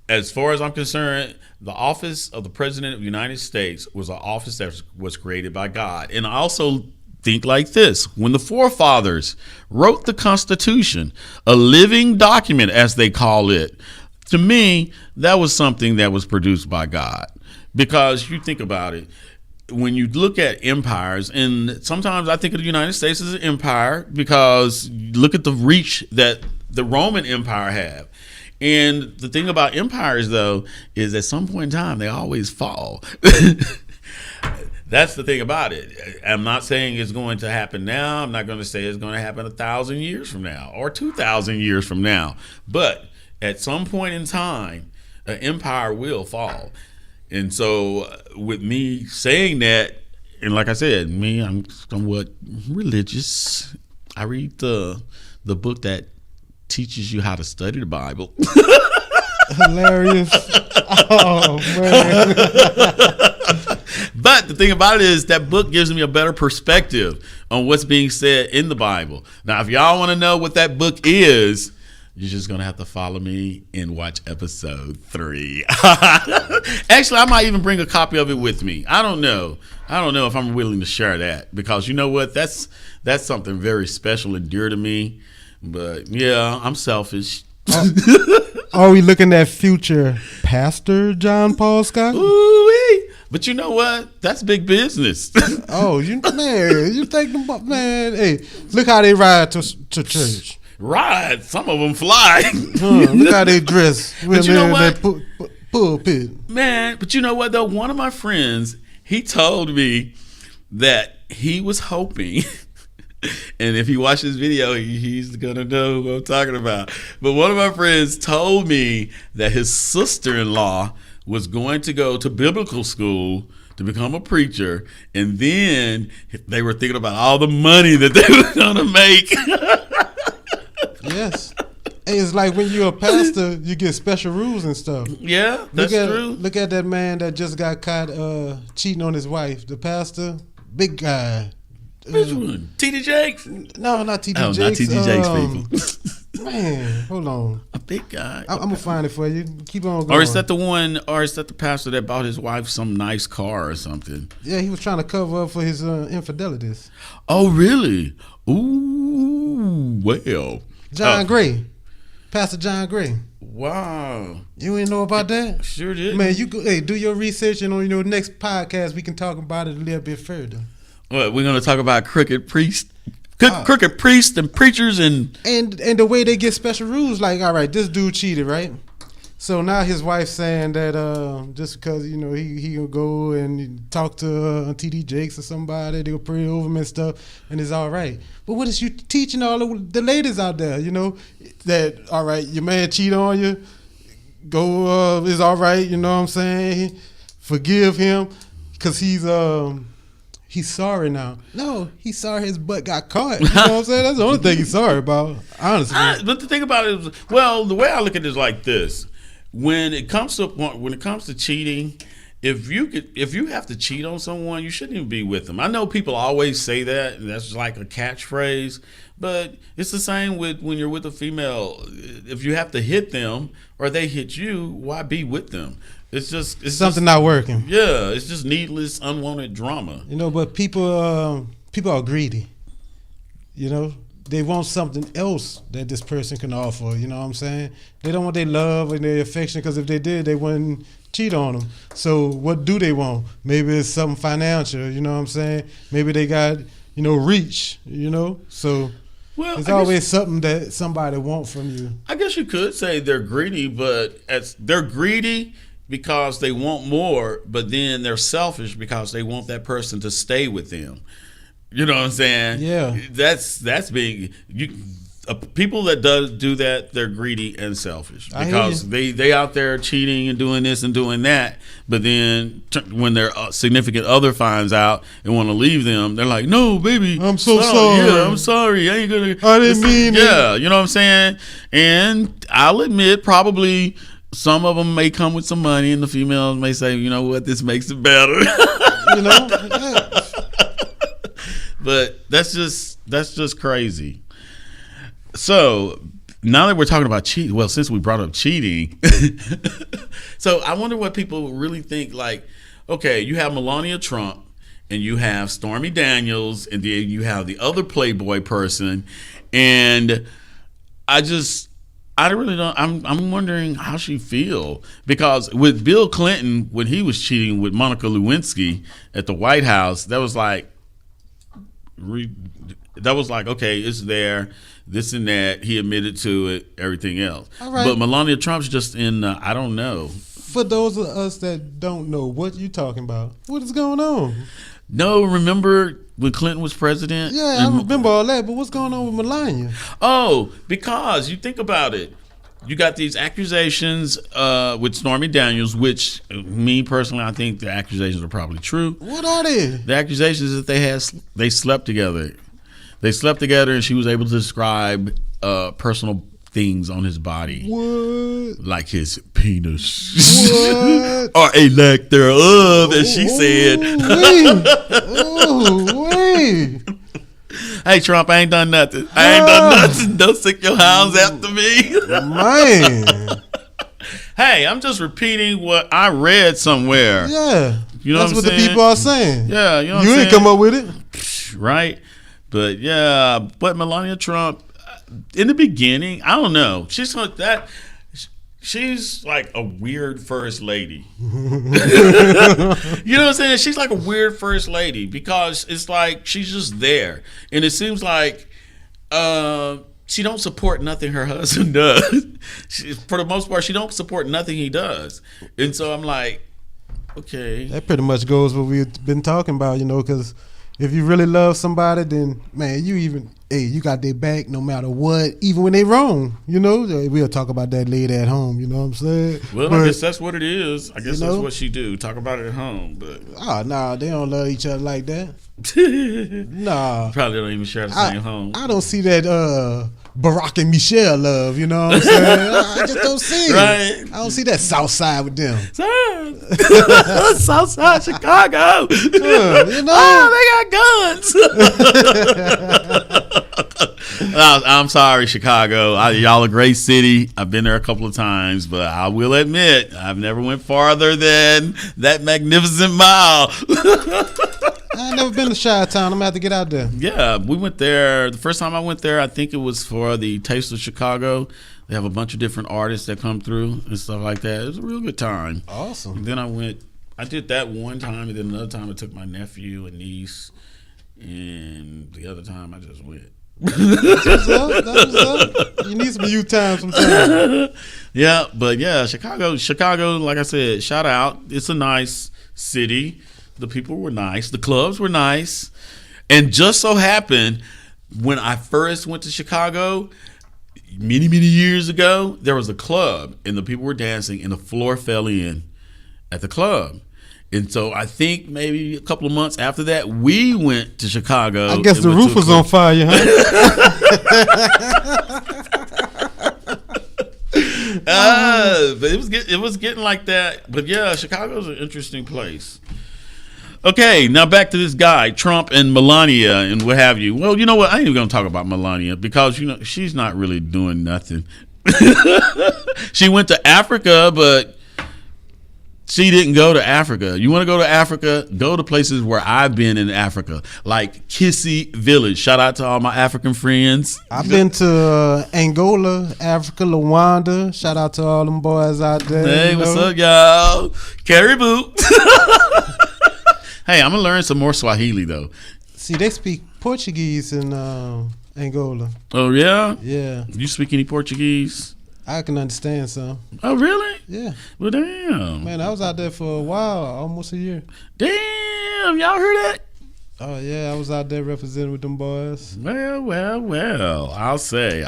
As far as I'm concerned, the office of the President of the United States was an office that was created by God. And I also think like this: when the forefathers wrote the Constitution, a living document, as they call it, to me, that was something that was produced by God. Because you think about it, when you look at empires, and sometimes I think of the United States as an empire because look at the reach that the Roman Empire had. And the thing about empires, though, is at some point in time, they always fall. That's the thing about it. I'm not saying it's going to happen now. I'm not going to say it's going to happen 1,000 years from now or 2,000 years from now. But at some point in time, an empire will fall. And so with me saying that, and like I said, I'm somewhat religious. I read the book that teaches you how to study the Bible. Hilarious. Oh, man. But the thing about it is that book gives me a better perspective on what's being said in the Bible. Now, if y'all want to know what that book is, you're just going to have to follow me and watch episode 3. Actually, I might even bring a copy of it with me. I don't know if I'm willing to share that because you know what? That's something very special and dear to me. But yeah, I'm selfish. Are we looking at future Pastor John Paul Scott? Ooh-wee. But you know what? That's big business. Oh, you think about, man? Hey, look how they ride to church. Ride. Some of them fly. Look how they dress. But you know what? Pulpit. Man, but you know what though? One of my friends, he told me that he was hoping, and if he watches this video, he's gonna know who I'm talking about. But one of my friends told me that his sister-in-law was going to go to biblical school to become a preacher, and then they were thinking about all the money that they were gonna make. Yes. Hey, it's like when you're a pastor, you get special rules and stuff. Yeah, that's true. Look at that man that just got caught cheating on his wife. The pastor, big guy. Which one? T.D. Jakes? No, not T.D. Jakes. Not T.D. Jakes, people. Man, hold on. A big guy. I'm going to find it for you. Keep on going. Or is that the pastor that bought his wife some nice car or something? Yeah, he was trying to cover up for his infidelities. Oh, really? Ooh, well. John Gray. Pastor John Gray. Wow. You ain't know about that? Sure did. Man, do your research, and on your next podcast, we can talk about it a little bit further. What, we're going to talk about crooked priests and preachers and the way they get special rules. Like, all right, this dude cheated, right? So now his wife's saying that just because he gonna go and talk to T.D. Jakes or somebody, they'll pray over him and stuff, and it's all right. But what is you teaching all the ladies out there? That all right, your man cheat on you, go is all right. You know what I'm saying? Forgive him because he's sorry now. No, he's sorry his butt got caught. You know what I'm saying? That's the only thing he's sorry about, honestly. But the thing about it is, well, the way I look at it is like this. When it comes to cheating, if you have to cheat on someone, you shouldn't even be with them. I know people always say that, and that's like a catchphrase, but it's the same with when you're with a female. If you have to hit them or they hit you, why be with them? It's something not working. Yeah, it's just needless, unwanted drama. But people are greedy. They want something else that this person can offer. You know what I'm saying? They don't want their love and their affection, because if they did, they wouldn't cheat on them. So what do they want? Maybe it's something financial. You know what I'm saying? Maybe they got reach. So. Well, it's always something that somebody wants from you. I guess you could say they're greedy, but they're greedy because they want more, but then they're selfish because they want that person to stay with them. You know what I'm saying? Yeah. That's being people that do that, they're greedy and selfish because they out there cheating and doing this and doing that, but then when their significant other finds out and want to leave them, they're like, "No, baby, I'm so sorry. Yeah, I'm sorry. I ain't gonna. I didn't mean it." Yeah, you know what I'm saying? And I'll admit, probably some of them may come with some money, and the females may say, "You know what? This makes it better." Yeah. But that's just crazy. So now that we're talking about cheating, well, since we brought up cheating, so I wonder what people really think. Like, okay, you have Melania Trump, and you have Stormy Daniels, and then you have the other Playboy person, and I really don't. I'm wondering how she feel, because with Bill Clinton, when he was cheating with Monica Lewinsky at the White House, that was like, okay, it's there, this and that. He admitted to it, everything else. All right. But Melania Trump's just in. I don't know. For those of us that don't know, what you talking about? What is going on? No, remember when Clinton was president? Yeah, I remember all that, but what's going on with Melania? Oh, because you think about it. You got these accusations with Stormy Daniels, which me personally, I think the accusations are probably true. What are they? The accusations that they slept together. They slept together, and she was able to describe personal things on his body. What? Like his penis. What? Or a lack thereof, as she said. Oh, wait. Hey, Trump, I ain't done nothing. I ain't done nothing. Don't stick your hounds after me. Man. Hey, I'm just repeating what I read somewhere. Yeah. You know That's what what I'm the saying? people are saying. Yeah, you know what You I'm ain't saying? come up with it. Right? But yeah, but Melania Trump, in the beginning, I don't know. She's like that. She's like a weird first lady. You know what I'm saying? She's like a weird first lady, because it's like she's just there, and it seems like she don't support nothing her husband does. For the most part, she don't support nothing he does, and so I'm like, okay, That pretty much goes what we've been talking about, because if you really love somebody, then, man, you got their back no matter what, even when they wrong, We'll talk about that later at home, you know what I'm saying? Well, I guess that's what it is. I guess that's what she do. Talk about it at home, but Oh, nah, they don't love each other like that. Nah. probably don't even share the same home. I don't see that Barack and Michelle love, you know what I'm saying? I just don't see it. Right. I don't see that South Side with them. Southside Chicago. They got guns. I'm sorry, Chicago. Y'all a great city. I've been there a couple of times, but I will admit I've never went farther than that magnificent mile. I ain't never been to Chi-Town. I'm gonna have to get out there. Yeah, we went there. The first time I went there, I think it was for the Taste of Chicago. They have a bunch of different artists that come through and stuff like that. It was a real good time. Awesome. And then I did that one time, and then another time I took my nephew and niece, and the other time I just went. That's what's up. You need some youth time sometimes. Yeah, but yeah, Chicago, like I said, shout out. It's a nice city. The people were nice. The clubs were nice. And just so happened, when I first went to Chicago, many, many years ago, there was a club, and the people were dancing, and the floor fell in at the club. And so I think maybe a couple of months after that, we went to Chicago. I guess the roof was on fire, huh? But it was getting like that. But yeah, Chicago's an interesting place. Okay, now back to this guy, Trump and Melania and what have you. Well, you know what? I ain't even going to talk about Melania, because she's not really doing nothing. She went to Africa, but she didn't go to Africa. You want to go to Africa? Go to places where I've been in Africa, like Kissy Village. Shout out to all my African friends. I've been to Angola, Africa, Rwanda. Shout out to all them boys out there. Hey, what's up, y'all? Caribou. Hey, I'm going to learn some more Swahili, though. See, they speak Portuguese in Angola. Oh, yeah? Yeah. You speak any Portuguese? I can understand some. Oh, really? Yeah. Well, damn. Man, I was out there for a while, almost a year. Damn, y'all heard that? Oh, yeah, I was out there representing with them boys. Well. I'll say.